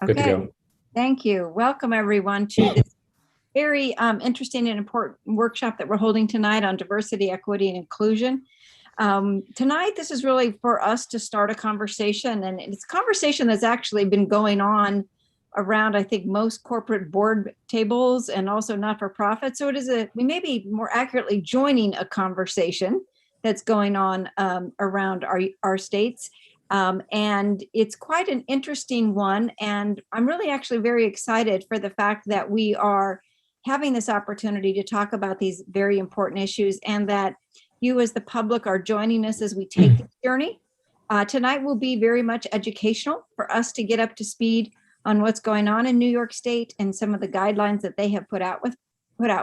Good to Okay, go. thank you. Welcome everyone to this very interesting and important workshop that we're holding tonight on diversity, equity, and inclusion. Tonight, this is really for us to start a conversation, and it's a conversation that's actually been going on around, I think, most corporate board tables and also not-for-profit. So we may be more accurately joining a conversation that's going on around our states. And it's quite an interesting one. And I'm really actually very excited for the fact that we are having this opportunity to talk about these very important issues, and that you as the public are joining us as we take this journey. Tonight will be very much educational for us to get up to speed on what's going on in New York State and some of the guidelines that they have put out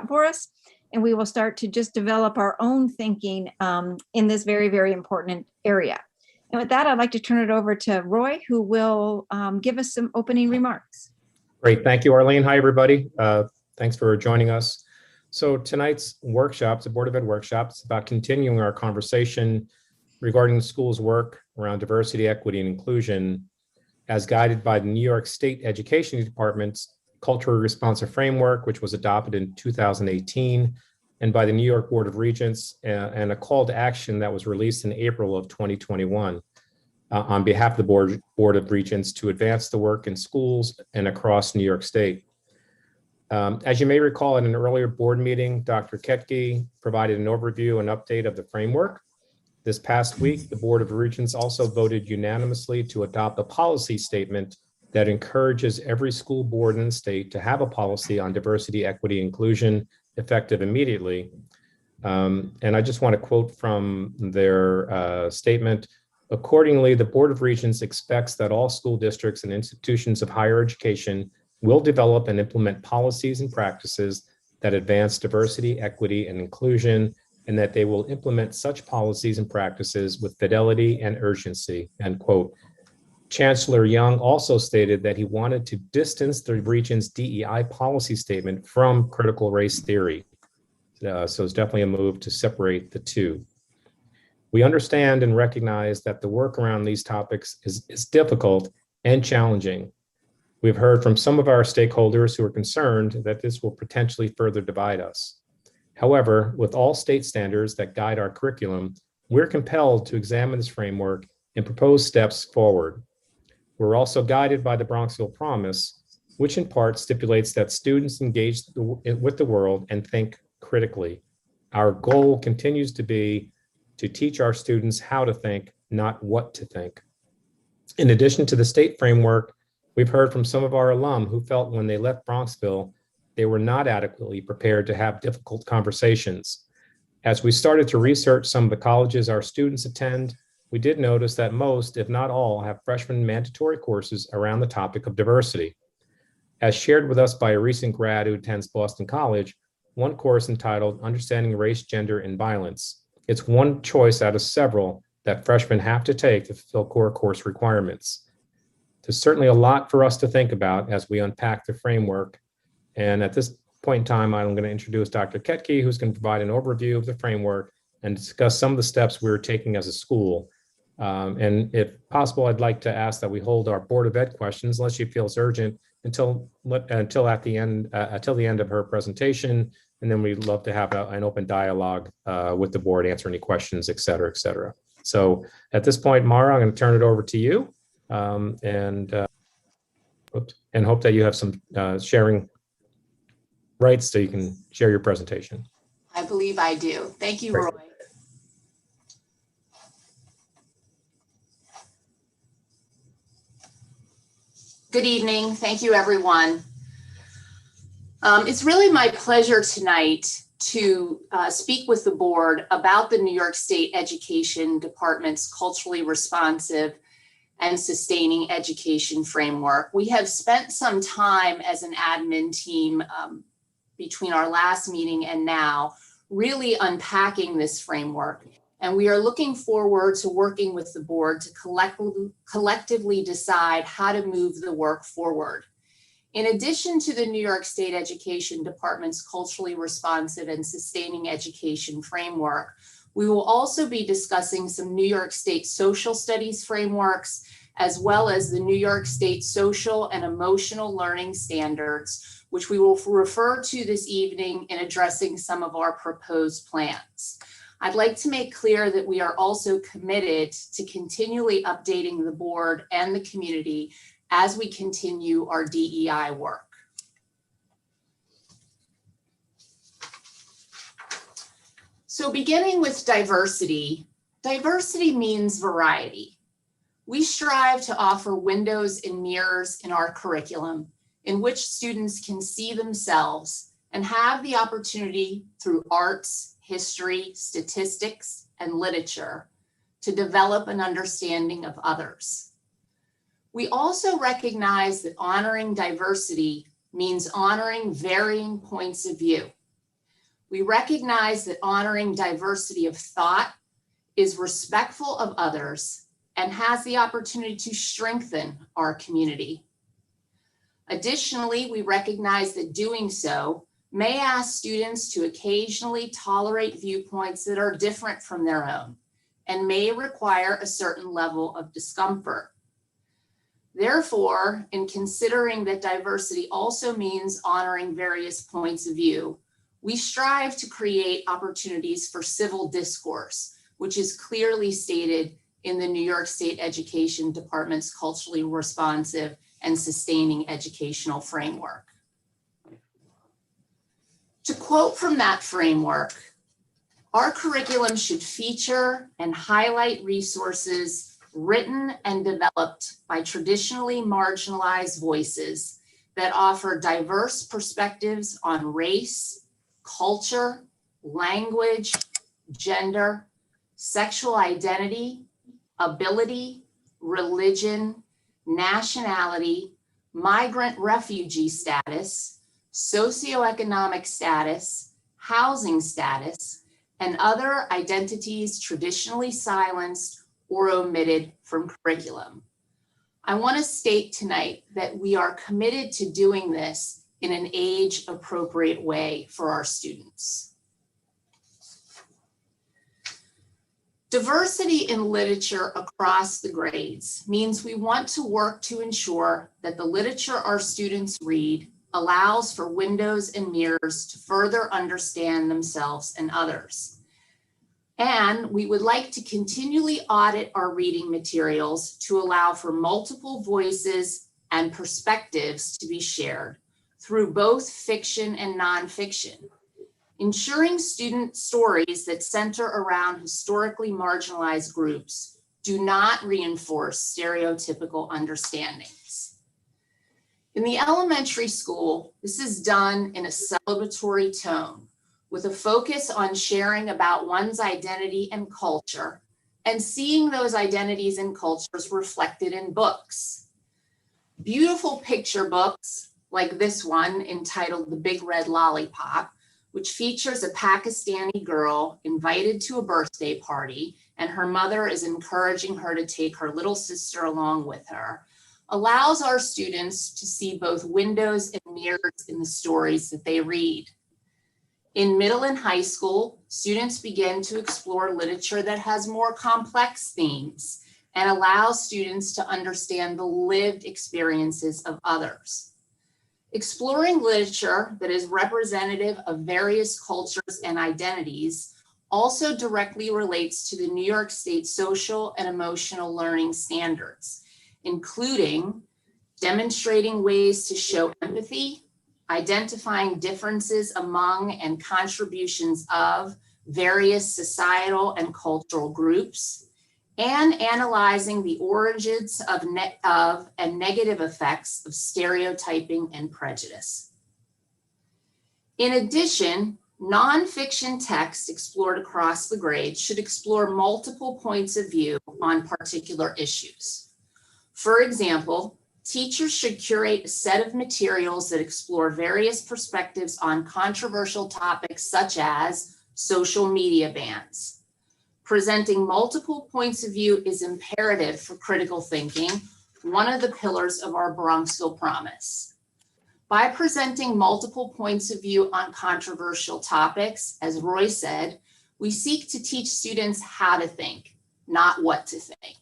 for us. And we will start to just develop our own thinking in this very, very important area. And with that, I'd like to turn it over to Roy, who will give us some opening remarks. Great. Thank you, Arlene. Hi, everybody. Thanks for joining us. So tonight's workshop, the Board of Ed workshop, is about continuing our conversation regarding the school's work around diversity, equity, and inclusion as guided by the New York State Education Department's Culturally Responsive Framework, which was adopted in 2018, and by the New York Board of Regents, and a call to action that was released in April of 2021 on behalf of the Board of Regents to advance the work in schools and across New York State. As you may recall, in an earlier board meeting, Dr. Ketke provided an overview and update of the framework. This past week, the Board of Regents also voted unanimously to adopt a policy statement that encourages every school board in the state to have a policy on diversity, equity, inclusion effective immediately. And I just want to quote from their statement. Accordingly, the Board of Regents expects that all school districts and institutions of higher education will develop and implement policies and practices that advance diversity, equity, and inclusion, and that they will implement such policies and practices with fidelity and urgency, end quote. Chancellor Young also stated that he wanted to distance the region's DEI policy statement from critical race theory. So it's definitely a move to separate the two. We understand and recognize that the work around these topics is difficult and challenging. We've heard from some of our stakeholders who are concerned that this will potentially further divide us. However, with all state standards that guide our curriculum, we're compelled to examine this framework and propose steps forward. We're also guided by the Bronxville Promise, which in part stipulates that students engage with the world and think critically. Our goal continues to be to teach our students how to think, not what to think. In addition to the state framework, we've heard from some of our alum who felt when they left Bronxville, they were not adequately prepared to have difficult conversations. As we started to research some of the colleges our students attend, we did notice that most, if not all, have freshman mandatory courses around the topic of diversity. As shared with us by a recent grad who attends Boston College, one course entitled Understanding Race, Gender, and Violence. It's one choice out of several that freshmen have to take to fulfill core course requirements. There's certainly a lot for us to think about as we unpack the framework. And at this point in time, I'm going to introduce Dr. Ketke, who's going to provide an overview of the framework and discuss some of the steps we're taking as a school. And if possible, I'd like to ask that we hold our Board of Ed questions, unless she feels urgent, until the end of her presentation. And then we'd love to have an open dialogue with the board, answer any questions, et cetera, et cetera. So at this point, Mara, I'm going to turn it over to you and hope that you have some sharing rights so you can share your presentation. I believe I do. Thank you, Great. Roy. Good evening. Thank you, everyone. It's really my pleasure tonight to speak with the board about the New York State Education Department's culturally responsive and sustaining education framework. We have spent some time as an admin team between our last meeting and now really unpacking this framework. And we are looking forward to working with the board to collectively decide how to move the work forward. In addition to the New York State Education Department's culturally responsive and sustaining education framework, we will also be discussing some New York State social studies frameworks as well as the New York State Social and Emotional Learning Standards, which we will refer to this evening in addressing some of our proposed plans. I'd like to make clear that we are also committed to continually updating the board and the community as we continue our DEI work. So beginning with diversity, diversity means variety. We strive to offer windows and mirrors in our curriculum in which students can see themselves and have the opportunity through arts, history, statistics, and literature to develop an understanding of others. We also recognize that honoring diversity means honoring varying points of view. We recognize that honoring diversity of thought is respectful of others and has the opportunity to strengthen our community. Additionally, we recognize that doing so may ask students to occasionally tolerate viewpoints that are different from their own and may require a certain level of discomfort. Therefore, in considering that diversity also means honoring various points of view, we strive to create opportunities for civil discourse, which is clearly stated in the New York State Education Department's culturally responsive and sustaining educational framework. To quote from that framework, our curriculum should feature and highlight resources written and developed by traditionally marginalized voices that offer diverse perspectives on race, culture, language, gender, sexual identity, ability, religion, nationality, migrant refugee status, socioeconomic status, housing status, and other identities traditionally silenced or omitted from curriculum. I want to state tonight that we are committed to doing this in an age-appropriate way for our students. Diversity in literature across the grades means we want to work to ensure that the literature our students read allows for windows and mirrors to further understand themselves and others. And we would like to continually audit our reading materials to allow for multiple voices and perspectives to be shared through both fiction and nonfiction, ensuring student stories that center around historically marginalized groups do not reinforce stereotypical understandings. In the elementary school, this is done in a celebratory tone with a focus on sharing about one's identity and culture and seeing those identities and cultures reflected in books. Beautiful picture books like this one entitled The Big Red Lollipop, which features a Pakistani girl invited to a birthday party and her mother is encouraging her to take her little sister along with her, allows our students to see both windows and mirrors in the stories that they read. In middle and high school, students begin to explore literature that has more complex themes and allows students to understand the lived experiences of others. Exploring literature that is representative of various cultures and identities also directly relates to the New York State Social and Emotional Learning Standards, including demonstrating ways to show empathy, identifying differences among and contributions of various societal and cultural groups, and analyzing the origins of and negative effects of stereotyping and prejudice. In addition, nonfiction texts explored across the grades should explore multiple points of view on particular issues. For example, teachers should curate a set of materials that explore various perspectives on controversial topics such as social media bans. Presenting multiple points of view is imperative for critical thinking, one of the pillars of our Bronxville promise. By presenting multiple points of view on controversial topics, as Roy said, we seek to teach students how to think, not what to think.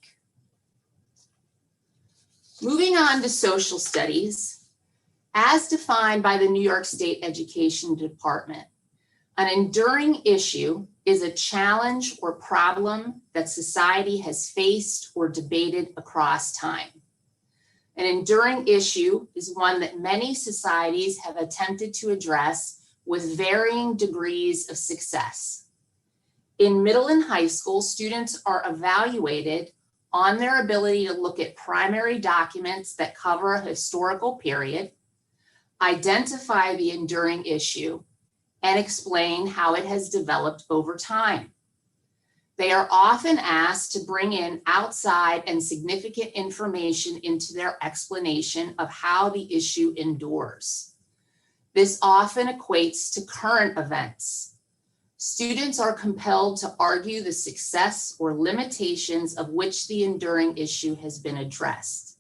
Moving on to social studies, as defined by the New York State Education Department, an enduring issue is a challenge or problem that society has faced or debated across time. An enduring issue is one that many societies have attempted to address with varying degrees of success. In middle and high school, students are evaluated on their ability to look at primary documents that cover a historical period, identify the enduring issue, and explain how it has developed over time. They are often asked to bring in outside and significant information into their explanation of how the issue endures. This often equates to current events. Students are compelled to argue the success or limitations of which the enduring issue has been addressed.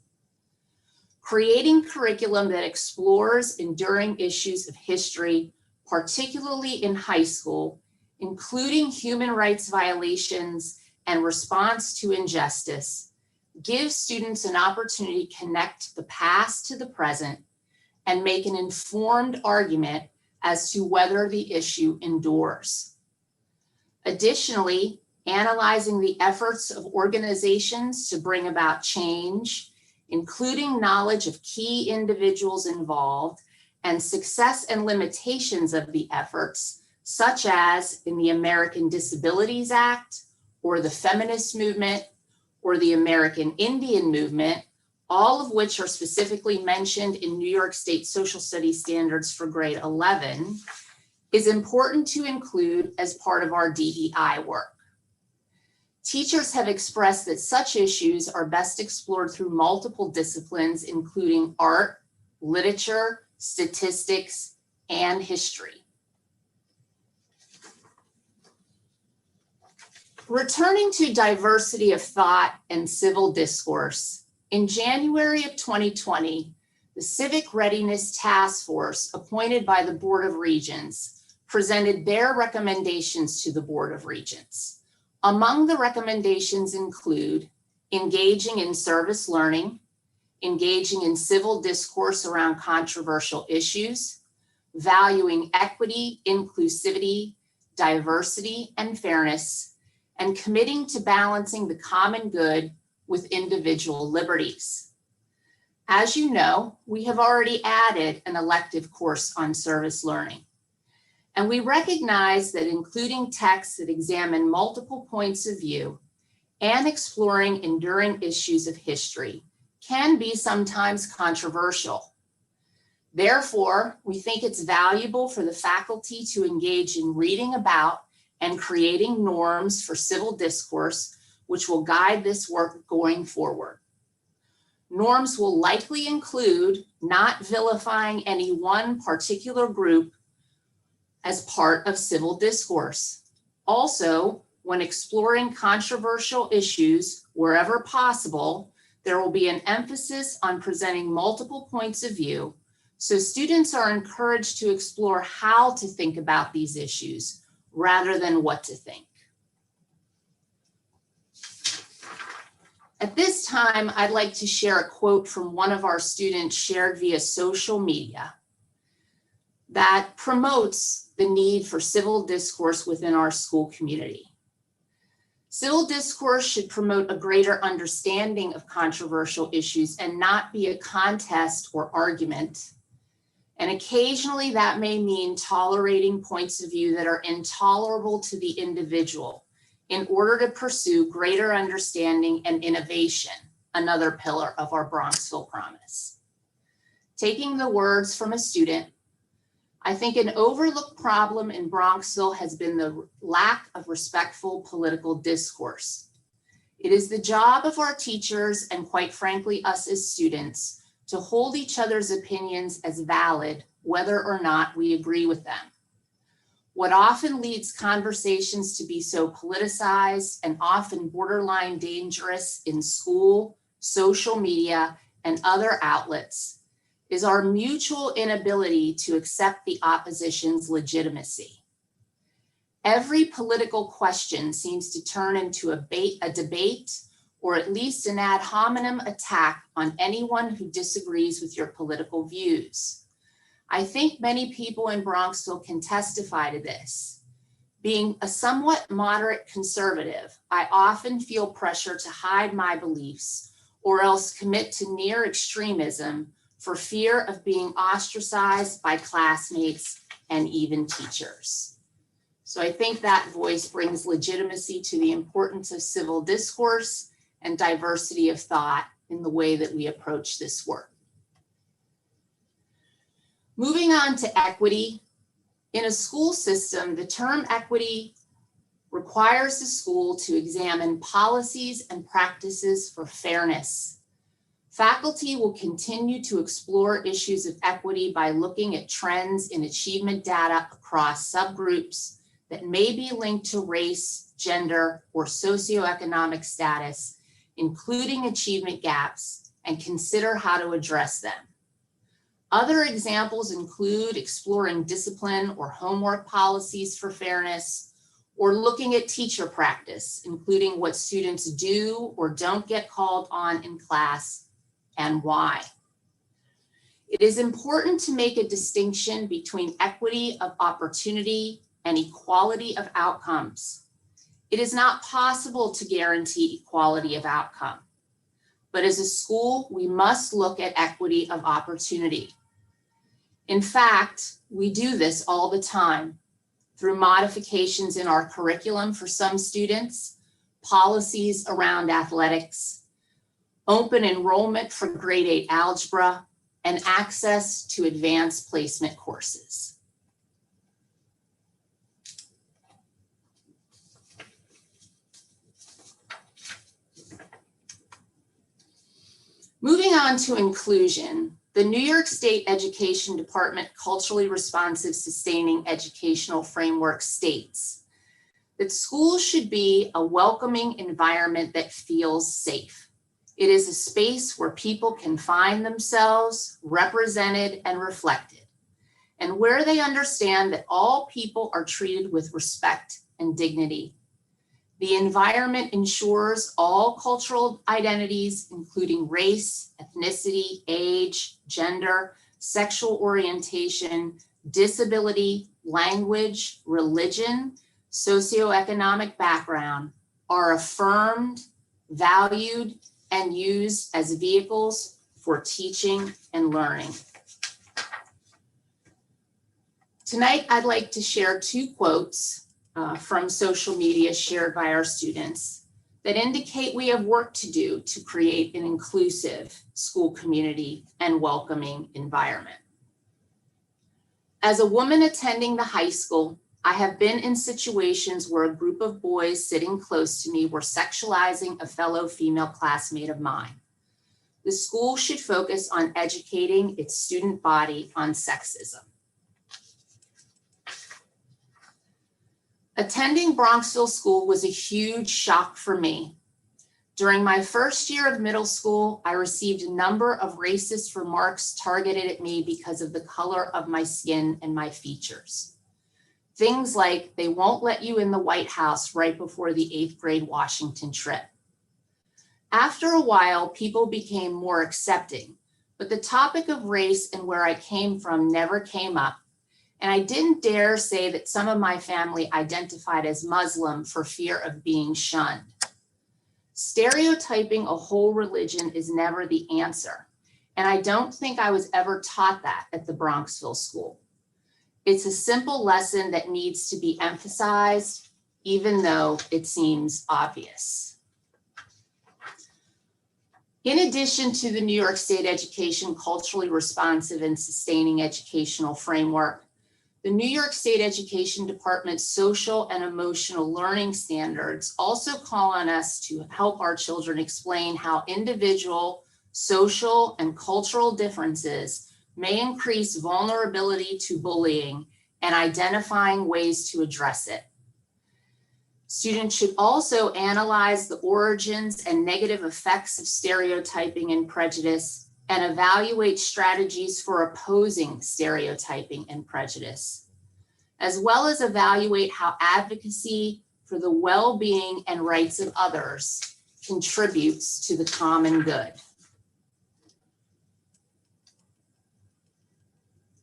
Creating curriculum that explores enduring issues of history, particularly in high school, including human rights violations and response to injustice, gives students an opportunity to connect the past to the present and make an informed argument as to whether the issue endures. Additionally, analyzing the efforts of organizations to bring about change, including knowledge of key individuals involved and success and limitations of the efforts, such as in the American Disabilities Act, or the feminist movement, or the American Indian movement, all of which are specifically mentioned in New York State Social Studies standards for grade 11, is important to include as part of our DEI work. Teachers have expressed that such issues are best explored through multiple disciplines, including art, literature, statistics, and history. Returning to diversity of thought and civil discourse, in January of 2020, the Civic Readiness Task Force appointed by the Board of Regents presented their recommendations to the Board of Regents. Among the recommendations include engaging in service learning, engaging in civil discourse around controversial issues, valuing equity, inclusivity, diversity, and fairness, and committing to balancing the common good with individual liberties. As you know, we have already added an elective course on service learning. And we recognize that including texts that examine multiple points of view and exploring enduring issues of history can be sometimes controversial. Therefore, we think it's valuable for the faculty to engage in reading about and creating norms for civil discourse, which will guide this work going forward. Norms will likely include not vilifying any one particular group as part of civil discourse. Also, when exploring controversial issues wherever possible, there will be an emphasis on presenting multiple points of view, so students are encouraged to explore how to think about these issues rather than what to think. At this time, I'd like to share a quote from one of our students shared via social media that promotes the need for civil discourse within our school community. Civil discourse should promote a greater understanding of controversial issues and not be a contest or argument. And occasionally that may mean tolerating points of view that are intolerable to the individual in order to pursue greater understanding and innovation, another pillar of our Bronxville promise. Taking the words from a student, I think an overlooked problem in Bronxville has been the lack of respectful political discourse. It is the job of our teachers and, quite frankly, us as students to hold each other's opinions as valid, whether or not we agree with them. What often leads conversations to be so politicized and often borderline dangerous in school, social media, and other outlets is our mutual inability to accept the opposition's legitimacy. Every political question seems to turn into a debate or at least an ad hominem attack on anyone who disagrees with your political views. I think many people in Bronxville can testify to this. Being a somewhat moderate conservative, I often feel pressure to hide my beliefs or else commit to near extremism for fear of being ostracized by classmates and even teachers. So I think that voice brings legitimacy to the importance of civil discourse and diversity of thought in the way that we approach this work. Moving on to equity. In a school system, the term equity requires the school to examine policies and practices for fairness. Faculty will continue to explore issues of equity by looking at trends in achievement data across subgroups that may be linked to race, gender, or socioeconomic status, including achievement gaps, and consider how to address them. Other examples include exploring discipline or homework policies for fairness, or looking at teacher practice, including what students do or don't get called on in class and why. It is important to make a distinction between equity of opportunity and equality of outcomes. It is not possible to guarantee equality of outcome, but as a school, we must look at equity of opportunity. In fact, we do this all the time through modifications in our curriculum for some students, policies around athletics, open enrollment for grade 8 algebra, and access to advanced placement courses. Moving on to inclusion, the New York State Education Department Culturally Responsive Sustaining Educational Framework states that schools should be a welcoming environment that feels safe. It is a space where people can find themselves represented and reflected, and where they understand that all people are treated with respect and dignity. The environment ensures all cultural identities, including race, ethnicity, age, gender, sexual orientation, disability, language, religion, socioeconomic background, are affirmed, valued, and used as vehicles for teaching and learning. Tonight, I'd like to share 2 quotes from social media shared by our students that indicate we have work to do to create an inclusive school community and welcoming environment. As a woman attending the high school, I have been in situations where a group of boys sitting close to me were sexualizing a fellow female classmate of mine. The school should focus on educating its student body on sexism. Attending Bronxville School was a huge shock for me. During my first year of middle school, I received a number of racist remarks targeted at me because of the color of my skin and my features. Things like, they won't let you in the White House right before the 8th grade Washington trip. After a while, people became more accepting, but the topic of race and where I came from never came up. And I didn't dare say that some of my family identified as Muslim for fear of being shunned. Stereotyping a whole religion is never the answer. And I don't think I was ever taught that at the Bronxville School. It's a simple lesson that needs to be emphasized, even though it seems obvious. In addition to the New York State Education Culturally Responsive and Sustaining Educational Framework, the New York State Education Department's social and emotional learning standards also call on us to help our children explain how individual, social, and cultural differences may increase vulnerability to bullying and identifying ways to address it. Students should also analyze the origins and negative effects of stereotyping and prejudice and evaluate strategies for opposing stereotyping and prejudice, as well as evaluate how advocacy for the well-being and rights of others contributes to the common good.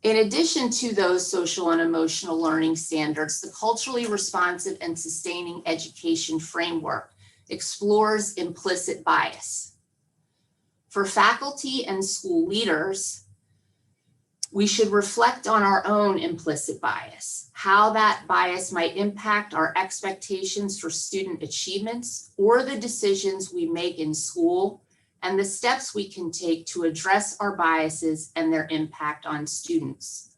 In addition to those social and emotional learning standards, the culturally responsive and sustaining education framework explores implicit bias. For faculty and school leaders, we should reflect on our own implicit bias, how that bias might impact our expectations for student achievements or the decisions we make in school, and the steps we can take to address our biases and their impact on students.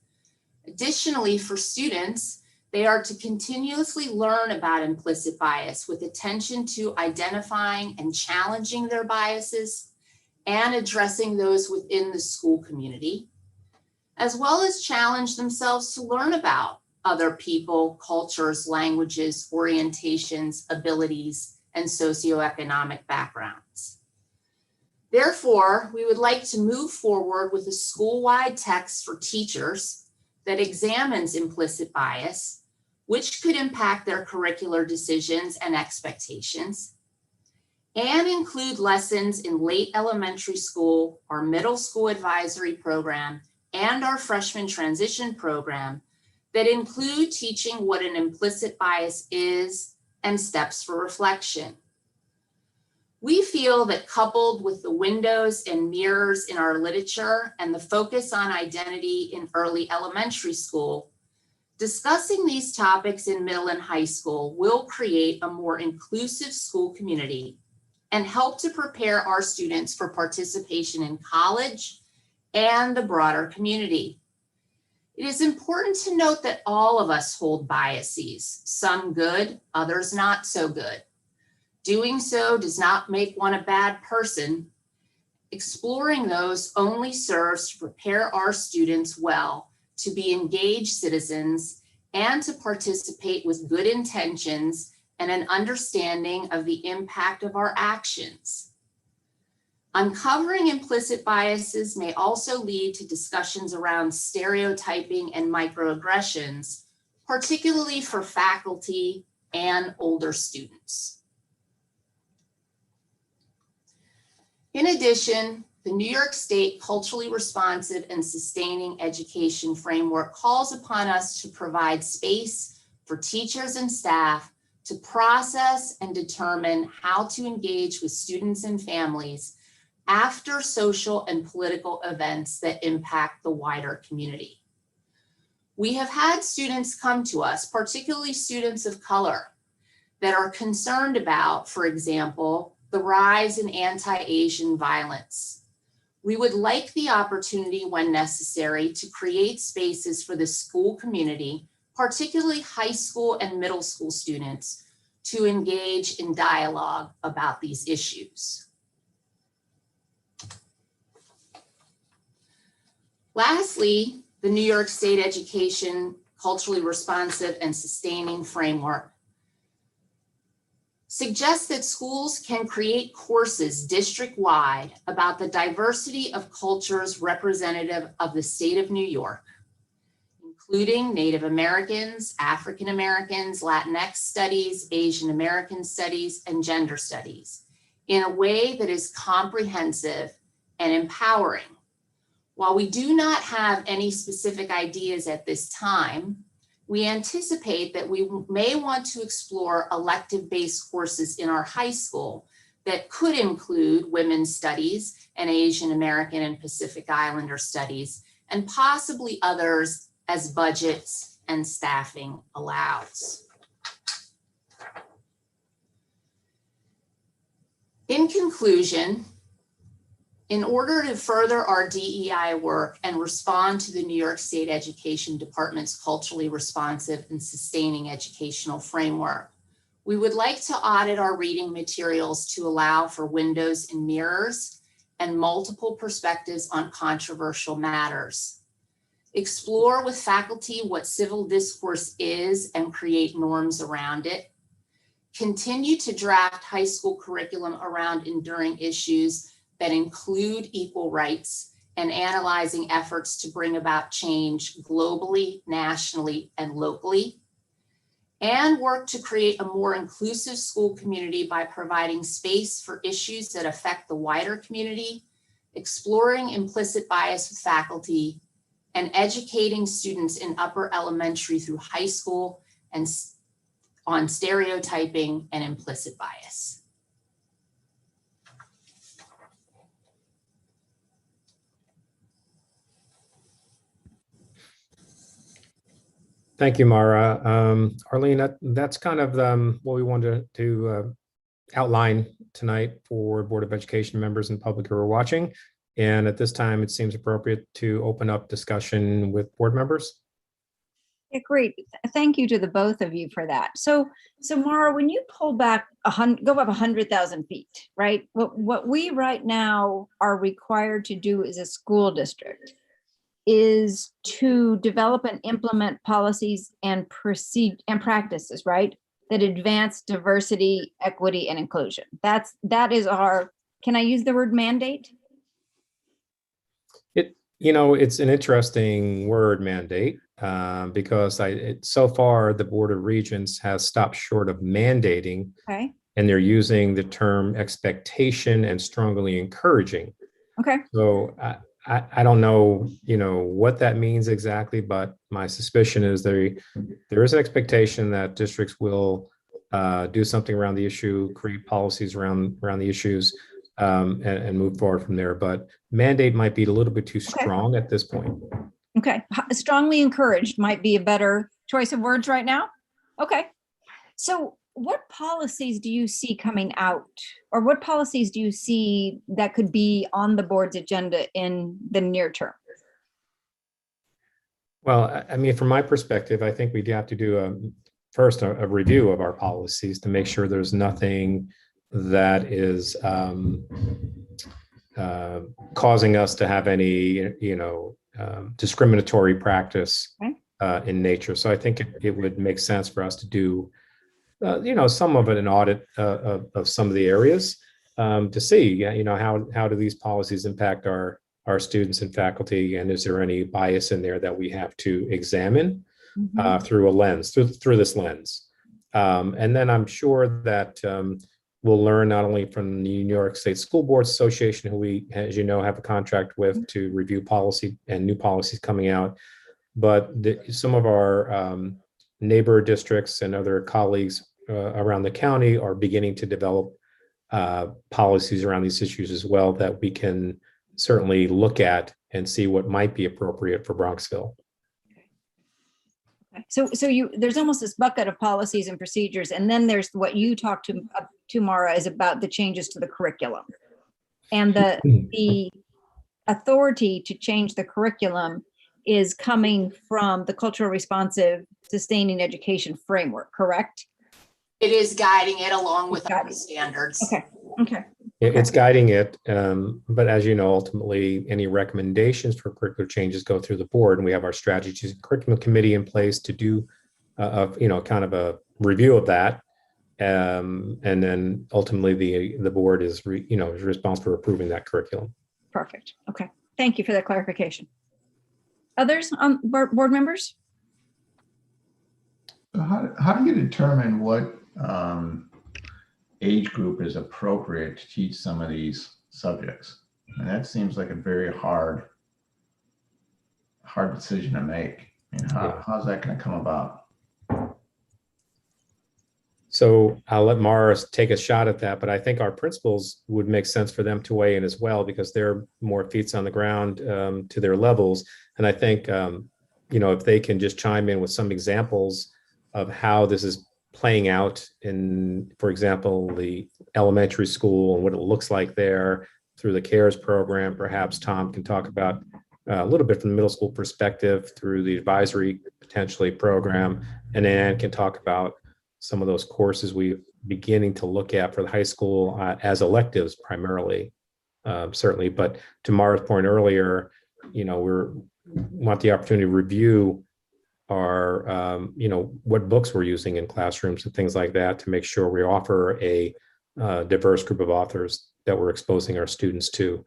Additionally, for students, they are to continuously learn about implicit bias with attention to identifying and challenging their biases and addressing those within the school community, as well as challenge themselves to learn about other people, cultures, languages, orientations, abilities, and socioeconomic backgrounds. Therefore, we would like to move forward with a school-wide text for teachers that examines implicit bias, which could impact their curricular decisions and expectations, and include lessons in late elementary school, our middle school advisory program, and our freshman transition program that include teaching what an implicit bias is and steps for reflection. We feel that coupled with the windows and mirrors in our literature and the focus on identity in early elementary school, discussing these topics in middle and high school will create a more inclusive school community and help to prepare our students for participation in college and the broader community. It is important to note that all of us hold biases, some good, others not so good. Doing so does not make one a bad person. Exploring those only serves to prepare our students well to be engaged citizens and to participate with good intentions and an understanding of the impact of our actions. Uncovering implicit biases may also lead to discussions around stereotyping and microaggressions, particularly for faculty and older students. In addition, the New York State Culturally Responsive and Sustaining Education Framework calls upon us to provide space for teachers and staff to process and determine how to engage with students and families after social and political events that impact the wider community. We have had students come to us, particularly students of color, that are concerned about, for example, the rise in anti-Asian violence. We would like the opportunity when necessary to create spaces for the school community, particularly high school and middle school students, to engage in dialogue about these issues. Lastly, the New York State Education Culturally Responsive and Sustaining Framework suggests that schools can create courses district-wide about the diversity of cultures representative of the state of New York, including Native Americans, African Americans, Latinx studies, Asian American studies, and gender studies, in a way that is comprehensive and empowering. While we do not have any specific ideas at this time, we anticipate that we may want to explore elective-based courses in our high school that could include women's studies and Asian American and Pacific Islander studies, and possibly others as budgets and staffing allows. In conclusion, in order to further our DEI work and respond to the New York State Education Department's culturally responsive and sustaining educational framework, we would like to audit our reading materials to allow for windows and mirrors and multiple perspectives on controversial matters. Explore with faculty what civil discourse is and create norms around it. Continue to draft high school curriculum around enduring issues that include equal rights and analyzing efforts to bring about change globally, nationally, and locally. and work to create a more inclusive school community by providing space for issues that affect the wider community, exploring implicit bias with faculty, and educating students in upper elementary through high school and on stereotyping and implicit bias. Thank you, Mara. Arlene, that's kind of what we wanted to outline tonight for Board of Education members and public who are watching. And at this time, it seems appropriate to open up discussion with board members. Yeah, great. Thank you to the both of you for that. So Mara, when you pull back go up 100,000 feet, right? What we right now are required to do as a school district is to develop and implement policies and practices, right, that advance diversity, equity, and inclusion. That is our, can I use the word mandate? It's an interesting word, mandate, because so far the Board of Regents has stopped short of mandating, okay, and they're using the term expectation and strongly encouraging. Okay. So I don't know, what that means exactly, but my suspicion is there is an expectation that districts will do something around the issue, create policies around the issues, and move forward from there. But mandate might be a little bit too strong at this point. Okay, strongly encouraged might be a better choice of words right now. Okay, so what policies do you see coming out, or what policies do you see that could be on the board's agenda in the near term? Well, I mean, from my perspective, I think we'd have to do first a review of our policies to make sure there's nothing that is causing us to have any, discriminatory practice in nature. So I think it would make sense for us to do some of an audit of some of the areas to see, how do these policies impact our students and faculty, and is there any bias in there that we have to examine through a lens, through this lens, and then I'm sure that we'll learn not only from the New York State School Boards Association, who we, as you know, have a contract with to review policy and new policies coming out, but some of our neighbor districts and other colleagues around the county are beginning to develop policies around these issues as well that we can certainly look at and see what might be appropriate for Bronxville. So there's almost this bucket of policies and procedures, and then there's what you talked to Mara is about the changes to the curriculum, and the authority to change the curriculum is coming from the cultural responsive sustaining education framework, correct? It is guiding it along with our standards. Okay. It's guiding it, but as you know, ultimately, any recommendations for curricular changes go through the board, and we have our strategies and curriculum committee in place to do, kind of a review of that, and then ultimately the board is responsible for approving that curriculum. Perfect. Okay, thank you for that clarification. Others on board members? So how do you determine what age group is appropriate to teach some of these subjects? And that seems like a very hard decision to make. I mean, how's that going to come about? So I'll let Mara take a shot at that, but I think our principals would make sense for them to weigh in as well, because they're more feet on the ground to their levels. And I think, if they can just chime in with some examples of how this is playing out in, for example, the elementary school and what it looks like there through the CARES program. Perhaps Tom can talk about a little bit from the middle school perspective through the advisory potentially program, and Ann can talk about some of those courses we're beginning to look at for the high school as electives primarily, certainly. But to Mara's point earlier, we want the opportunity to review our, what books we're using in classrooms and things like that to make sure we offer a diverse group of authors that we're exposing our students to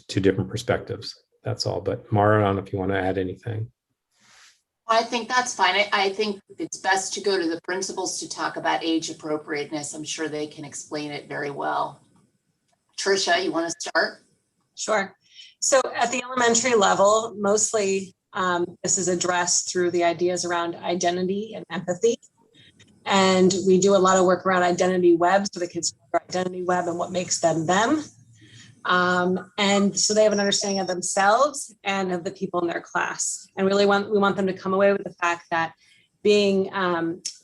different perspectives. That's all. But Mara, I don't know if you want to add anything. I think that's fine. I think it's best to go to the principals to talk about age appropriateness. I'm sure they can explain it very well. Tricia, you want to start? Sure. So at the elementary level, mostly this is addressed through the ideas around identity and empathy. And we do a lot of work around identity webs for the kids, identity web and what makes them them. And so they have an understanding of themselves and of the people in their class. And really we want them to come away with the fact that being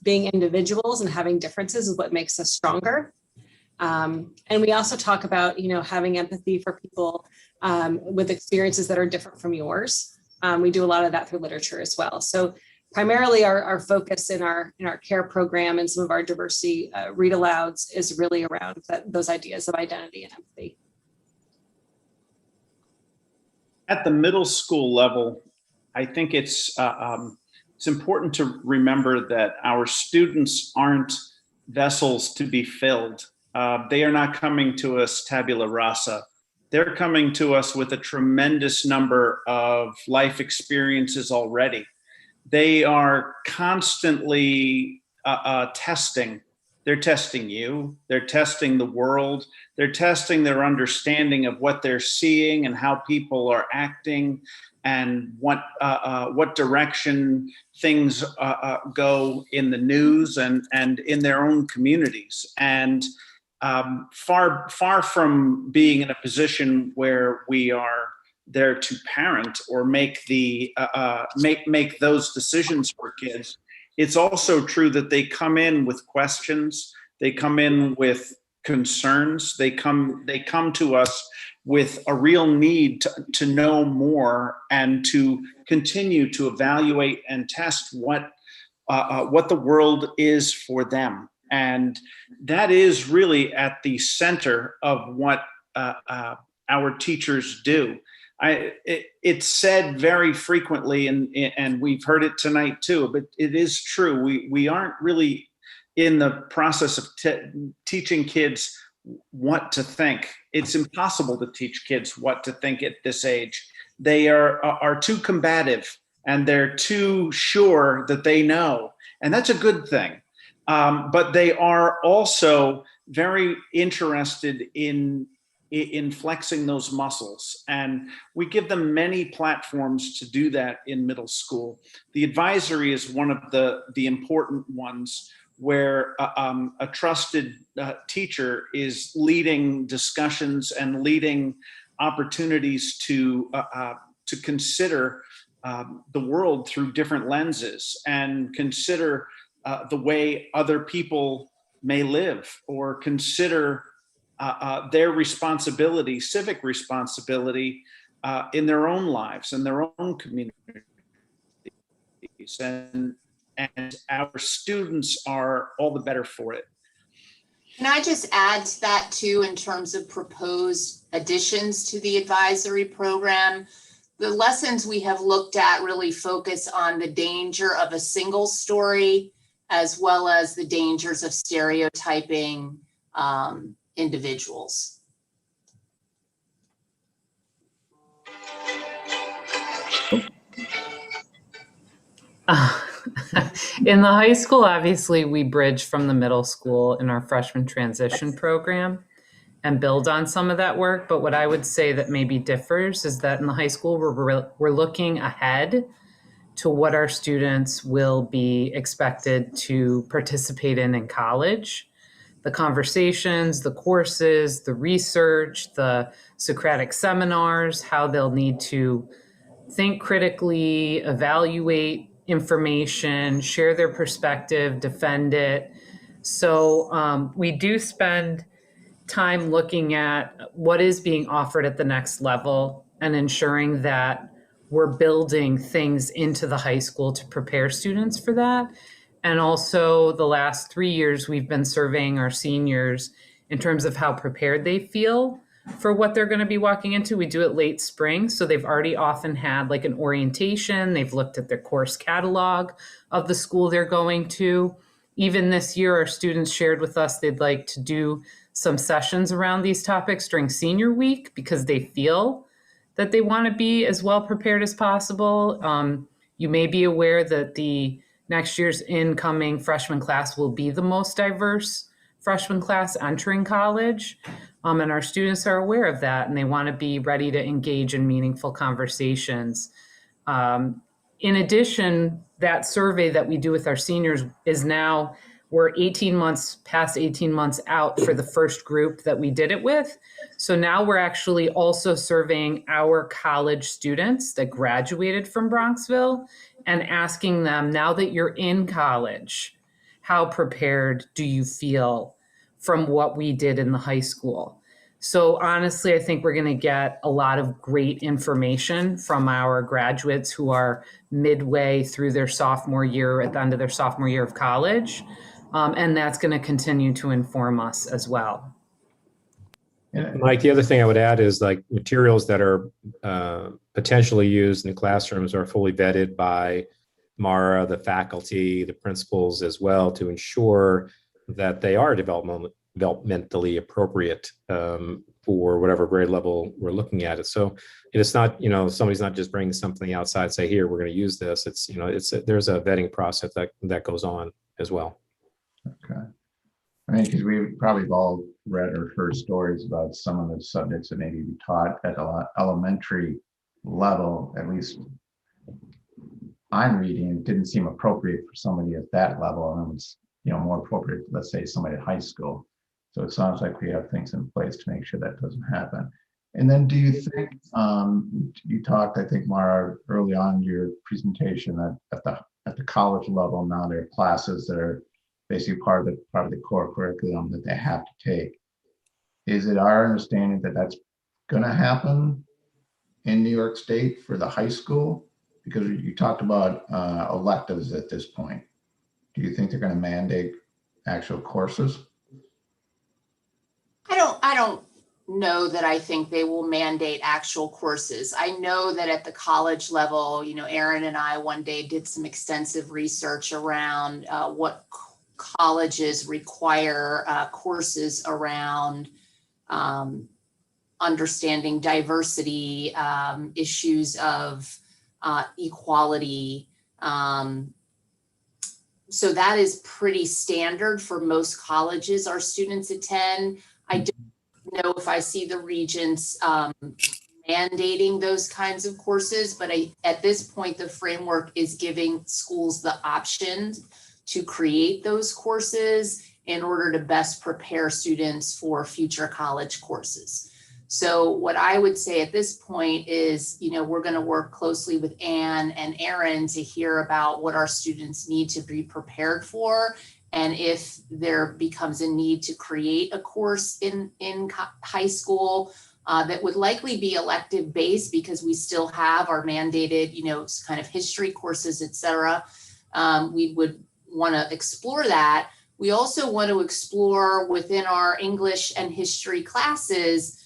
individuals and having differences is what makes us stronger. And we also talk about, having empathy for people with experiences that are different from yours. We do a lot of that through literature as well. So primarily our focus in our care program and some of our diversity read alouds is really around those ideas of identity and empathy. At the middle school level, I think it's important to remember that our students aren't vessels to be filled. They are not coming to us tabula rasa. They're coming to us with a tremendous number of life experiences already. They are constantly testing. They're testing you. They're testing the world. They're testing their understanding of what they're seeing and how people are acting and what direction things go in the news and in their own communities. And far from being in a position where we are there to parent or make those decisions for kids, it's also true that they come in with questions, they come in with concerns, they come to us with a real need to know more and to continue to evaluate and test what the world is for them. And that is really at the center of what our teachers do. It's said very frequently, and we've heard it tonight too, but it is true. We aren't really in the process of teaching kids what to think. It's impossible to teach kids what to think at this age. They are too combative and they're too sure that they know, and that's a good thing. But they are also very interested in flexing those muscles. And we give them many platforms to do that in middle school. The advisory is one of the important ones where a trusted teacher is leading discussions and leading opportunities to consider the world through different lenses and consider the way other people may live, or consider their responsibility, civic responsibility in their own lives and their own communities. And our students are all the better for it. Can I just add to that too, in terms of proposed additions to the advisory program? The lessons we have looked at really focus on the danger of a single story, as well as the dangers of stereotyping individuals. In the high school, obviously, we bridge from the middle school in our freshman transition program and build on some of that work. But what I would say that maybe differs is that in the high school, we're looking ahead to what our students will be expected to participate in college. The conversations, the courses, the research, the Socratic seminars, how they'll need to think critically, evaluate information, share their perspective, defend it. So we do spend time looking at what is being offered at the next level and ensuring that we're building things into the high school to prepare students for that. And also the last 3 years, we've been surveying our seniors in terms of how prepared they feel for what they're going to be walking into. We do it late spring, so they've already often had like an orientation. They've looked at their course catalog of the school they're going to. Even this year, our students shared with us they'd like to do some sessions around these topics during senior week because they feel that they want to be as well prepared as possible. You may be aware that the next year's incoming freshman class will be the most diverse freshman class entering college. And our students are aware of that, and they want to be ready to engage in meaningful conversations. In addition, that survey that we do with our seniors is now, we're 18 months past 18 months out for the first group that we did it with. So now we're actually also surveying our college students that graduated from Bronxville and asking them, now that you're in college, how prepared do you feel from what we did in the high school? So honestly, I think we're going to get a lot of great information from our graduates who are midway through their sophomore year, at the end of their sophomore year of college. And that's going to continue to inform us as well. Mike, the other thing I would add is like materials that are potentially used in the classrooms are fully vetted by Mara, the faculty, the principals as well, to ensure that they are developmentally appropriate for whatever grade level we're looking at it. So it's not, somebody's not just bringing something outside, say, here, we're going to use this. It's, there's a vetting process that goes on as well. Okay. I mean, because we probably have all read or heard stories about some of the subjects that maybe be taught at the elementary level, at least I'm reading, it didn't seem appropriate for somebody at that level, and it was, more appropriate, let's say, somebody at high school. So it sounds like we have things in place to make sure that doesn't happen. And then do you think, you talked, I think, Mara, early on in your presentation that at the college level, now there are classes that are basically part of the core curriculum that they have to take. Is it our understanding that that's going to happen in New York State for the high school? Because you talked about electives at this point. Do you think they're going to mandate actual courses? I don't know that I think they will mandate actual courses. I know that at the college level, Aaron and I one day did some extensive research around what colleges require courses around understanding diversity, issues of equality. So that is pretty standard for most colleges our students attend. I don't know if I see the regents mandating those kinds of courses, but at this point, the framework is giving schools the option to create those courses in order to best prepare students for future college courses. So what I would say at this point is, we're going to work closely with Anne and Aaron to hear about what our students need to be prepared for. And if there becomes a need to create a course in high school that would likely be elective based, because we still have our mandated, kind of history courses, et cetera, we would want to explore that. We also want to explore within our English and history classes,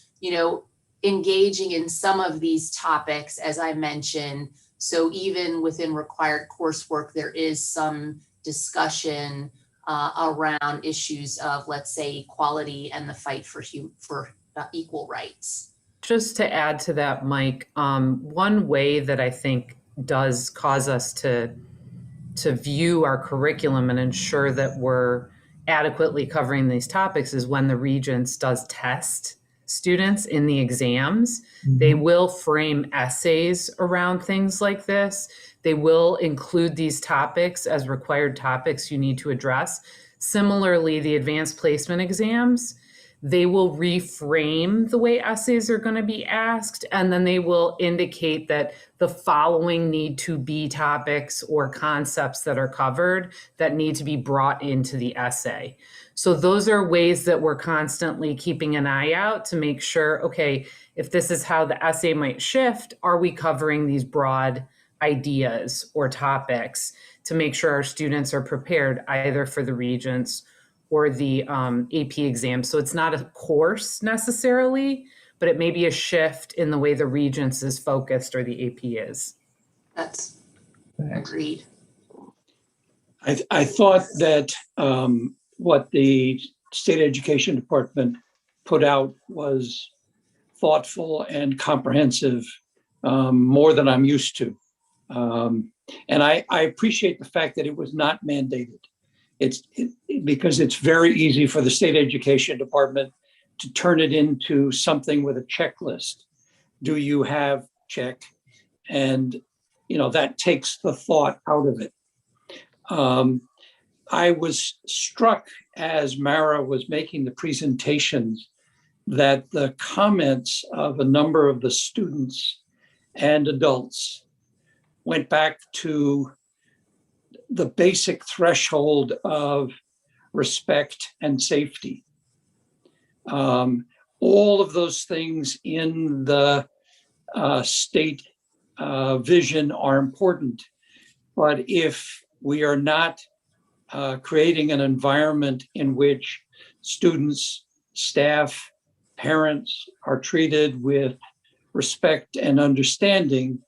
engaging in some of these topics, as I mentioned. So even within required coursework, there is some discussion around issues of, let's say, equality and the fight for equal rights. Just to add to that, Mike, one way that I think does cause us to view our curriculum and ensure that we're adequately covering these topics is when the Regents does test students in the exams. Mm-hmm. They will frame essays around things like this. They will include these topics as required topics you need to address. Similarly, the advanced placement exams, they will reframe the way essays are going to be asked, and then they will indicate that the following need to be topics or concepts that are covered that need to be brought into the essay. So those are ways that we're constantly keeping an eye out to make sure, okay, if this is how the essay might shift, are we covering these broad ideas or topics to make sure our students are prepared either for the Regents or the AP exam. So it's not a course necessarily, but it may be a shift in the way the Regents is focused or the AP is. That's agreed. I thought that what the State Education Department put out was thoughtful and comprehensive, more than I'm used to. And I appreciate the fact that it was not mandated. Because it's very easy for the state education department to turn it into something with a checklist. Do you have check? And, that takes the thought out of it. I was struck as Mara was making the presentations that the comments of a number of the students and adults went back to the basic threshold of respect and safety. All of those things in the state vision are important, but if we are not creating an environment in which students, staff, parents are treated with respect and understanding,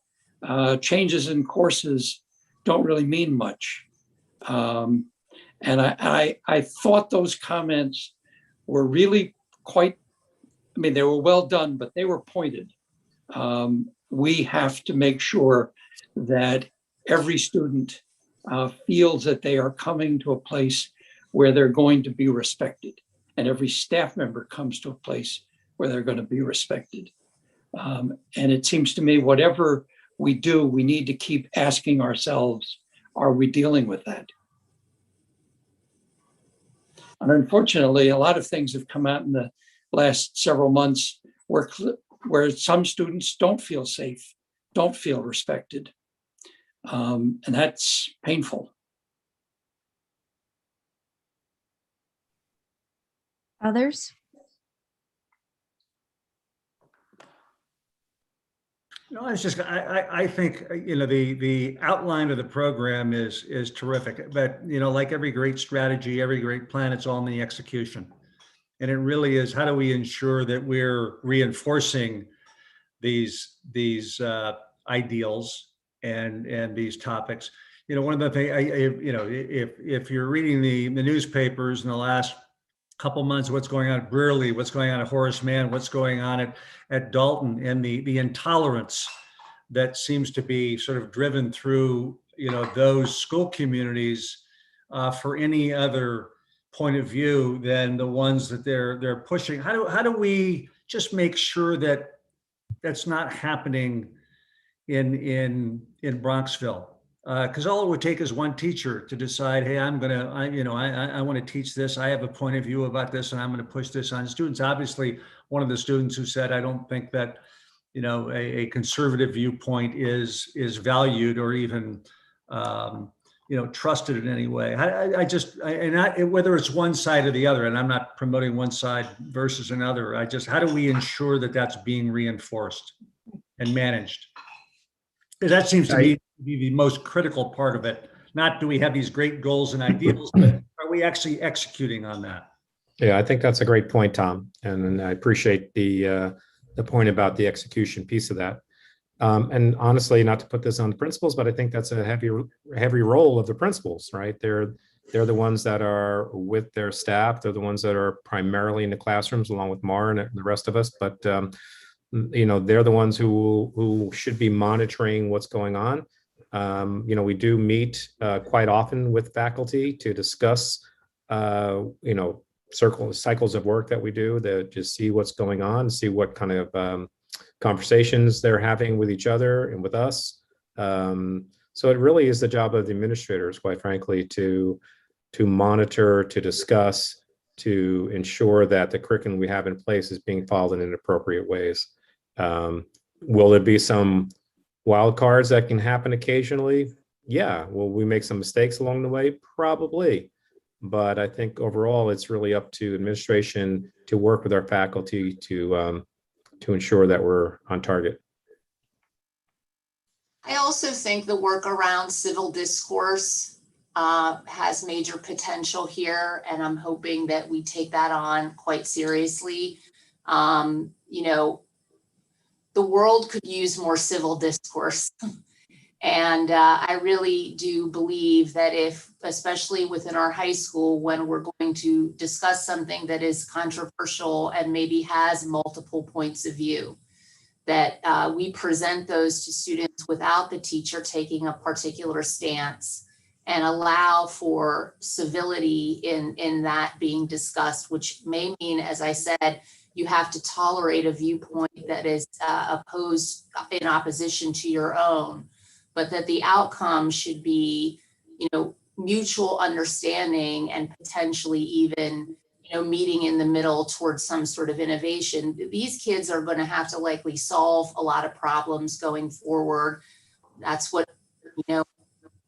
changes in courses don't really mean much. And I thought those comments were really they were well done, but they were pointed. We have to make sure that every student feels that they are coming to a place where they're going to be respected, and every staff member comes to a place where they're going to be respected. And it seems to me, whatever we do, we need to keep asking ourselves, are we dealing with that? And unfortunately, a lot of things have come out in the last several months where some students don't feel safe, don't feel respected. And that's painful. Others? No, I think, the outline of the program is terrific, but, like every great strategy, every great plan, it's all in the execution. And it really is, how do we ensure that we're reinforcing these ideals and these topics? One of the things, if you're reading the newspapers in the last couple months, what's going on at Brearley, what's going on at Horace Mann, what's going on at Dalton, and the intolerance that seems to be sort of driven through, those school communities for any other point of view than the ones that they're pushing. How do we just make sure that that's not happening in Bronxville? Because all it would take is one teacher to decide, hey, I want to teach this. I have a point of view about this, and I'm going to push this on students. Obviously, one of the students who said, I don't think that, a conservative viewpoint is valued or even, trusted in any way. Whether it's one side or the other, and I'm not promoting one side versus another. How do we ensure that that's being reinforced and managed? Because that seems to be the most critical part of it. Not do we have these great goals and ideals, but are we actually executing on that? Yeah, I think that's a great point, Tom. And I appreciate the point about the execution piece of that. And honestly, not to put this on the principals, but I think that's a heavy role of the principals, right? They're the ones that are with their staff. They're the ones that are primarily in the classrooms, along with Mara and the rest of us. But they're the ones who should be monitoring what's going on. We do meet quite often with faculty to discuss, cycles of work that we do to just see what's going on, see what kind of conversations they're having with each other and with us. So it really is the job of the administrators, quite frankly, to monitor, to discuss, to ensure that the curriculum we have in place is being followed in appropriate ways. Will there be some wild cards that can happen occasionally? Yeah. Will we make some mistakes along the way? Probably. But I think overall, it's really up to administration to work with our faculty to ensure that we're on target. I also think the work around civil discourse has major potential here, and I'm hoping that we take that on quite seriously. The world could use more civil discourse. And I really do believe that especially within our high school, when we're going to discuss something that is controversial and maybe has multiple points of view, that we present those to students without the teacher taking a particular stance, and allow for civility in that being discussed, which may mean, as I said, you have to tolerate a viewpoint that is opposed in opposition to your own, but that the outcome should be, mutual understanding and potentially even, meeting in the middle towards some sort of innovation. These kids are going to have to likely solve a lot of problems going forward. That's what,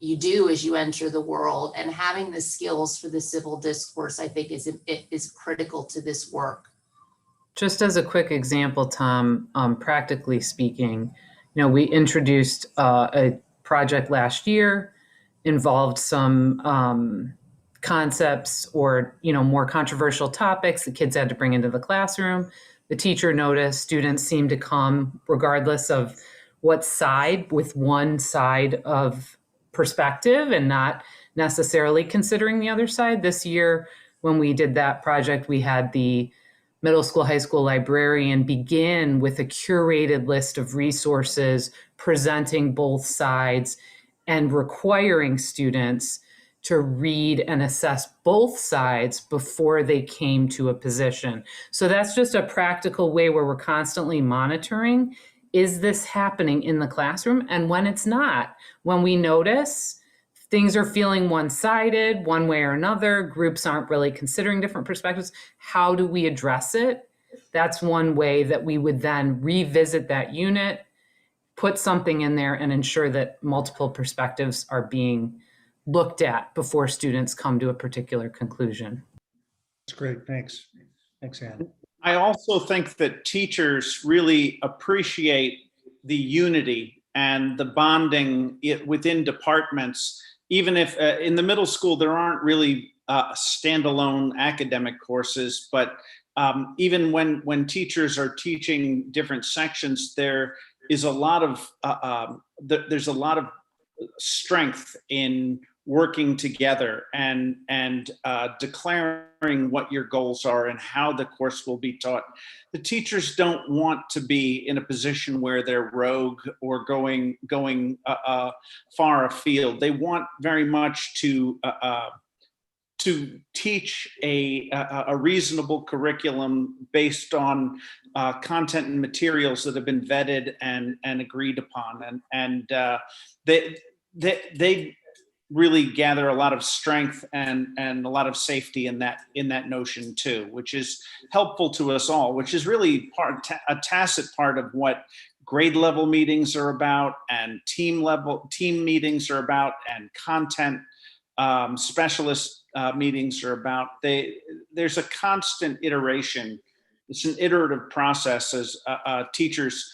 you do as you enter the world, and having the skills for the civil discourse, I think, is critical to this work. Just as a quick example, Tom, practically speaking, we introduced a project last year, involved some concepts or, more controversial topics the kids had to bring into the classroom. The teacher noticed students seemed to come regardless of what side, with one side of perspective and not necessarily considering the other side. This year, when we did that project, we had the middle school, high school librarian begin with a curated list of resources, presenting both sides and requiring students to read and assess both sides before they came to a position. So that's just a practical way where we're constantly monitoring, is this happening in the classroom? And when it's not, when we notice things are feeling one-sided, one way or another, groups aren't really considering different perspectives, how do we address it? That's one way that we would then revisit that unit, put something in there, and ensure that multiple perspectives are being looked at before students come to a particular conclusion. That's great. Thanks. Thanks, Ann. I also think that teachers really appreciate the unity and the bonding within departments, even if in the middle school there aren't really standalone academic courses, but even when teachers are teaching different sections, there is a lot of there's a lot of strength in working together and declaring what your goals are and how the course will be taught. The teachers don't want to be in a position where they're rogue or going far afield. They want very much to teach a reasonable curriculum based on content and materials that have been vetted and agreed upon, and they really gather a lot of strength and a lot of safety in that notion too, which is helpful to us all, which is really a tacit part of what grade level meetings are about, and team meetings are about, and content specialist meetings are about. There's a constant iteration. It's an iterative process as teachers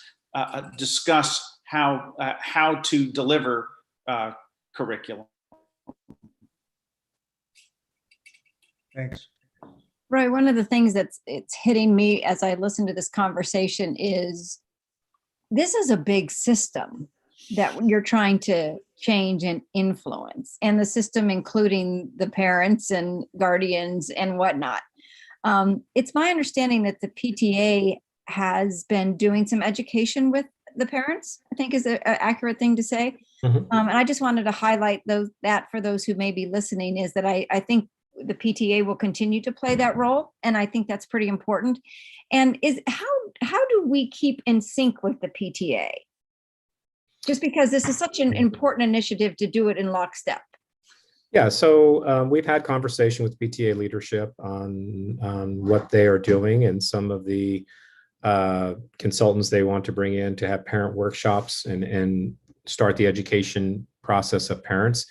discuss how to deliver curriculum. Thanks. Right. One of the things it's hitting me as I listen to this conversation is this is a big system that you're trying to change and influence, and the system including the parents and guardians and whatnot. It's my understanding that the PTA has been doing some education with the parents, I think is an accurate thing to say. Mhm. And I just wanted to highlight that for those who may be listening, is that I think the PTA will continue to play that role. And I think that's pretty important. And how do we keep in sync with the PTA? Just because this is such an important initiative to do it in lockstep. Yeah, so we've had conversation with PTA leadership on what they are doing, and some of the consultants they want to bring in to have parent workshops and start the education process of parents.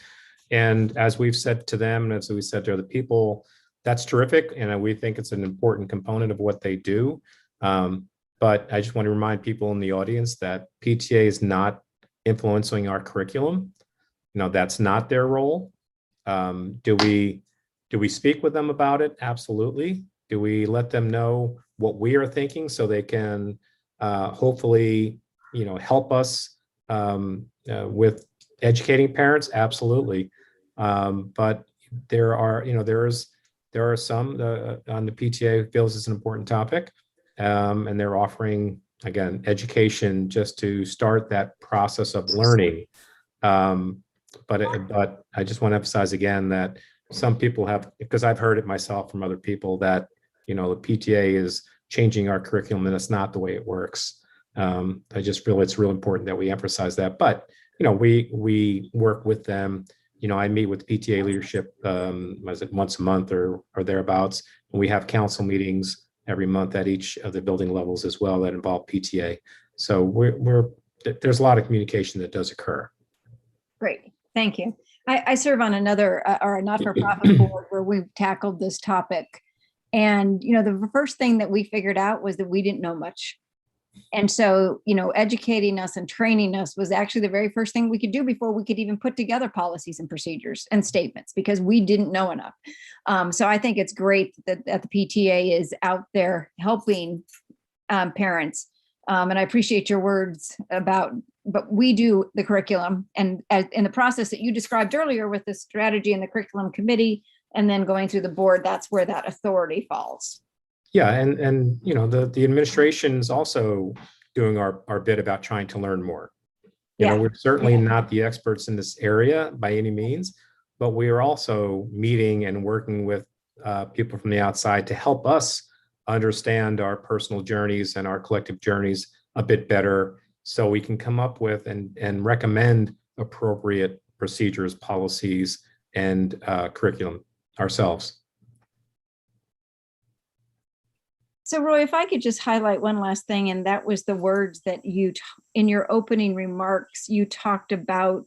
And as we've said to them, and as we said to other people, that's terrific, and we think it's an important component of what they do. But I just want to remind people in the audience that PTA is not influencing our curriculum. That's not their role. Do we speak with them about it? Absolutely. Do we let them know what we are thinking so they can hopefully, help us with educating parents? Absolutely. But there are some on the PTA who feels it's an important topic, and they're offering again, education just to start that process of learning. But I just want to emphasize again that some people have, because I've heard it myself from other people, that, the PTA is changing our curriculum and it's not the way it works. I just feel it's real important that we emphasize that. But, we work with them. I meet with PTA leadership, was it once a month or thereabouts? And we have council meetings every month at each of the building levels as well that involve PTA. So there's a lot of communication that does occur. Great, thank you. I serve on another or a not-for-profit board where we've tackled this topic. And, the first thing that we figured out was that we didn't know much. And so, educating us and training us was actually the very first thing we could do before we could even put together policies and procedures and statements, because we didn't know enough. So I think it's great that the PTA is out there helping parents. And I appreciate your words but we do the curriculum, and in the process that you described earlier with the strategy and the curriculum committee, and then going through the board, that's where that authority falls. Yeah, and the administration is also doing our bit about trying to learn more. We're certainly not the experts in this area by any means, but we are also meeting and working with people from the outside to help us understand our personal journeys and our collective journeys a bit better, so we can come up with and recommend appropriate procedures, policies, and curriculum ourselves. So Roy, if I could just highlight one last thing, and that was the words that in your opening remarks, you talked about,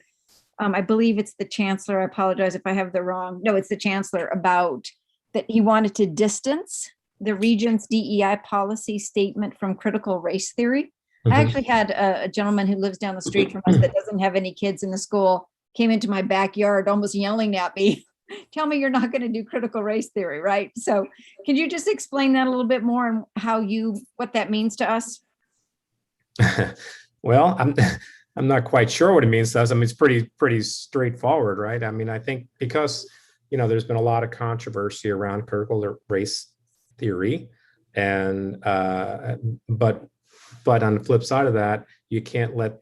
I believe it's the chancellor, I apologize if I have the wrong, no, it's the chancellor, about that he wanted to distance the region's DEI policy statement from critical race theory. I actually had a gentleman who lives down the street from us that doesn't have any kids in the school, came into my backyard almost yelling at me, tell me you're not going to do critical race theory, right? So can you just explain that a little bit more and what that means to us? Well, I'm not quite sure what it means to us. I mean, it's pretty straightforward, right? I mean, I think because, there's been a lot of controversy around critical race theory, and but on the flip side of that, you can't let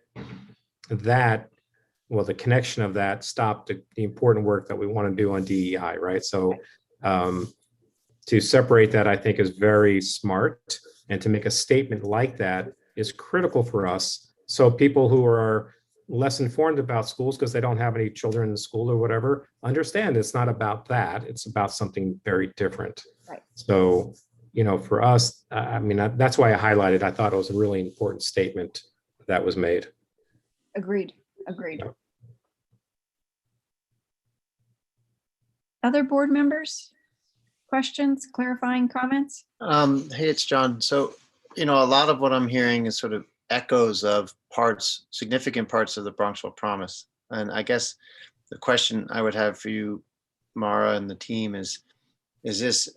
the connection of that stop the important work that we want to do on DEI, right? So to separate that, I think, is very smart. And to make a statement like that is critical for us. So people who are less informed about schools because they don't have any children in school or whatever, understand it's not about that. It's about something very different. Right. So, for us, I mean, that's why I highlighted, I thought it was a really important statement that was made. Agreed. Other board members? Questions, clarifying comments? Hey, it's John. So, a lot of what I'm hearing is sort of echoes of significant parts of the Bronxville Promise. And I guess the question I would have for you, Mara, and the team is this,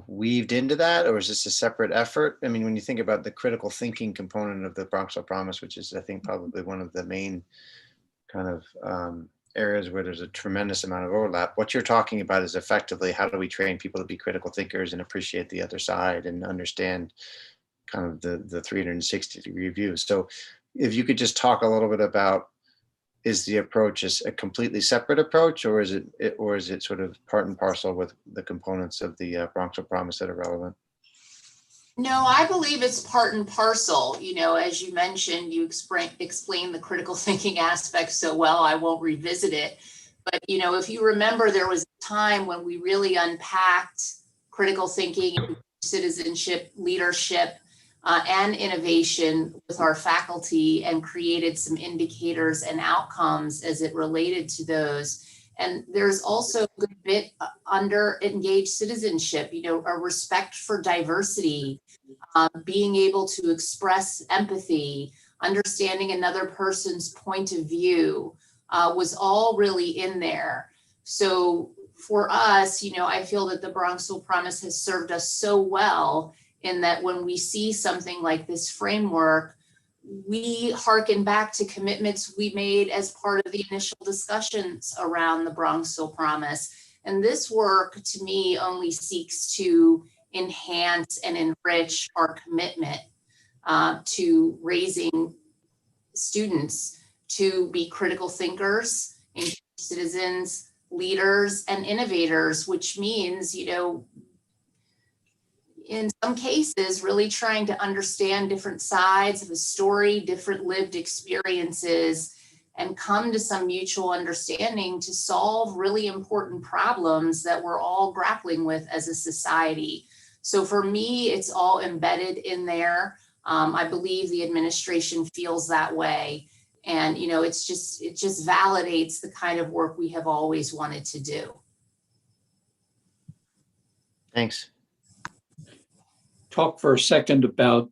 weaved into that, or is this a separate effort? I mean, when you think about the critical thinking component of the Bronxville Promise, which is, I think, probably one of the main kind of areas where there's a tremendous amount of overlap, what you're talking about is effectively how do we train people to be critical thinkers and appreciate the other side and understand kind of the 360-degree view. So if you could just talk a little bit about, is the approach a completely separate approach, or is it sort of part and parcel with the components of the Bronxville Promise that are relevant? No, I believe it's part and parcel. As you mentioned, you explained the critical thinking aspect so well, I won't revisit it. But, if you remember, there was a time when we really unpacked critical thinking, citizenship, leadership, and innovation with our faculty, and created some indicators and outcomes as it related to those. And there's also a good bit under engaged citizenship, a respect for diversity, being able to express empathy, understanding another person's point of view, was all really in there. So for us, I feel that the Bronxville Promise has served us so well, in that when we see something like this framework, we hearken back to commitments we made as part of the initial discussions around the Bronxville Promise. And this work, to me, only seeks to enhance and enrich our commitment. to raising students to be critical thinkers, citizens, leaders, and innovators, which means, in some cases, really trying to understand different sides of a story, different lived experiences, and come to some mutual understanding to solve really important problems that we're all grappling with as a society. So for me, it's all embedded in there. I believe the administration feels that way. And, it just validates the kind of work we have always wanted to do. Thanks. Talk for a second about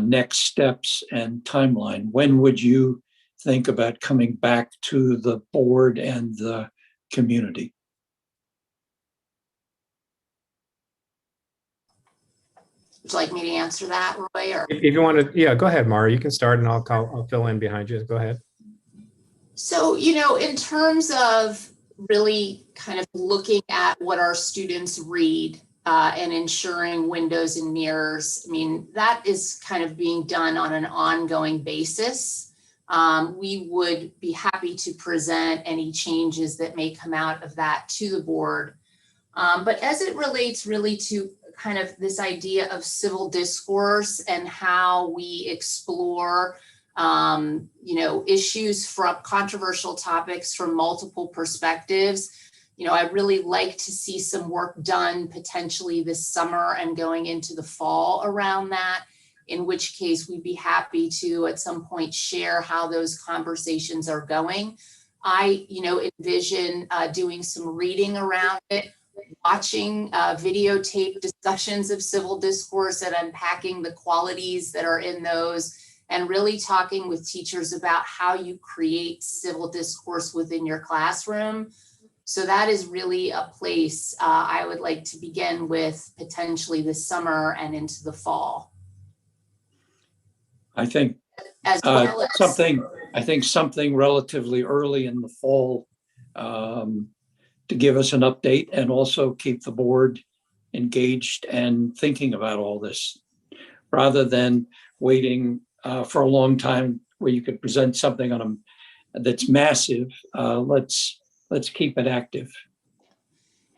next steps and timeline. When would you think about coming back to the board and the community? Would you like me to answer that, Roy? Or? If you want to, yeah, go ahead, Mara. You can start and I'll fill in behind you. Go ahead. So, in terms of really kind of looking at what our students read and ensuring windows and mirrors, that is kind of being done on an ongoing basis. We would be happy to present any changes that may come out of that to the board. But as it relates really to kind of this idea of civil discourse and how we explore, issues from controversial topics from multiple perspectives, I'd really like to see some work done potentially this summer and going into the fall around that, in which case we'd be happy to at some point share how those conversations are going. I, envision doing some reading around it, watching videotape discussions of civil discourse and unpacking the qualities that are in those, and really talking with teachers about how you create civil discourse within your classroom. So that is really a place I would like to begin with potentially this summer and into the fall. I think as well as something relatively early in the fall to give us an update and also keep the board engaged and thinking about all this, rather than waiting for a long time where you could present something on that's massive. Let's keep it active.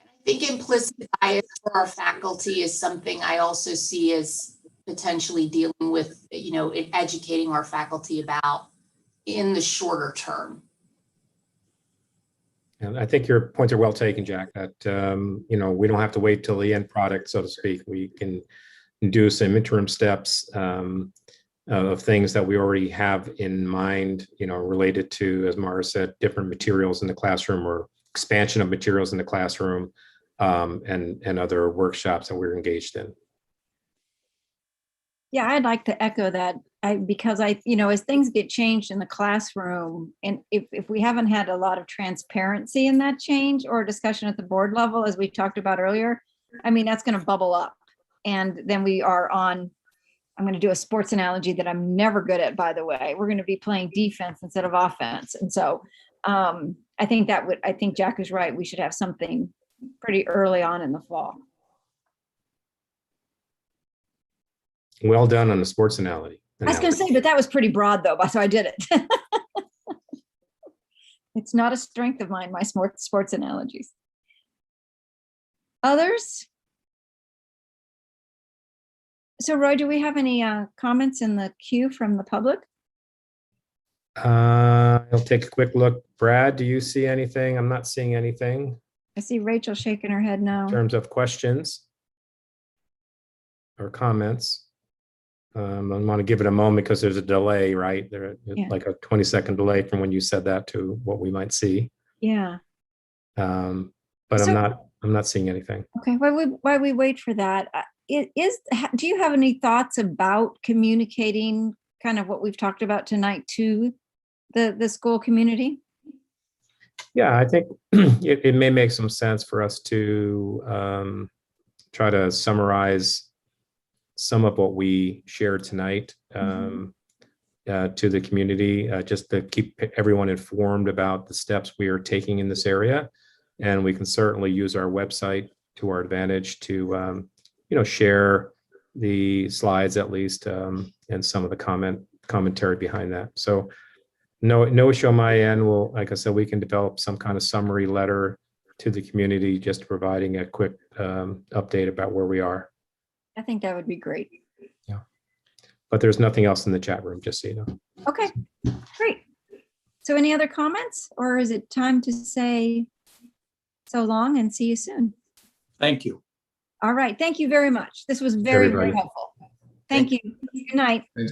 I think implicit bias for our faculty is something I also see as potentially dealing with, educating our faculty about in the shorter term. And I think your points are well taken, Jack, that, we don't have to wait till the end product, so to speak. We can do some interim steps of things that we already have in mind, related to, as Mara said, different materials in the classroom or expansion of materials in the classroom, and other workshops that we're engaged in. Yeah, I'd like to echo that because as things get changed in the classroom, and if we haven't had a lot of transparency in that change or discussion at the board level, as we talked about earlier, that's going to bubble up. And then we are on, I'm going to do a sports analogy that I'm never good at, by the way. We're going to be playing defense instead of offense. And so I think Jack is right. We should have something pretty early on in the fall. Well done on the sports analogy. I was going to say, but that was pretty broad though, so I did it. It's not a strength of mine, my sports analogies. Others? So Roy, do we have any comments in the queue from the public? I'll take a quick look. Brad, do you see anything? I'm not seeing anything. I see Rachel shaking her head no. In terms of questions or comments. I want to give it a moment because there's a delay, right? Like a 20-second delay from when you said that to what we might see. Yeah. But I'm not seeing anything. Okay, while we wait for that, do you have any thoughts about communicating kind of what we've talked about tonight to the school community? Yeah, I think it may make some sense for us to try to summarize some of what we shared tonight to the community, just to keep everyone informed about the steps we are taking in this area. And we can certainly use our website to our advantage to, share the slides at least, and some of the commentary behind that. So no issue on my end. Well, like I said, we can develop some kind of summary letter to the community, just providing a quick update about where we are. I think that would be great. But there's nothing else in the chat room, just so you know. Okay, great. So any other comments, or is it time to say so long and see you soon? Thank you. All right. Thank you very much. This was very, very Everybody. helpful. Thank you. Good night.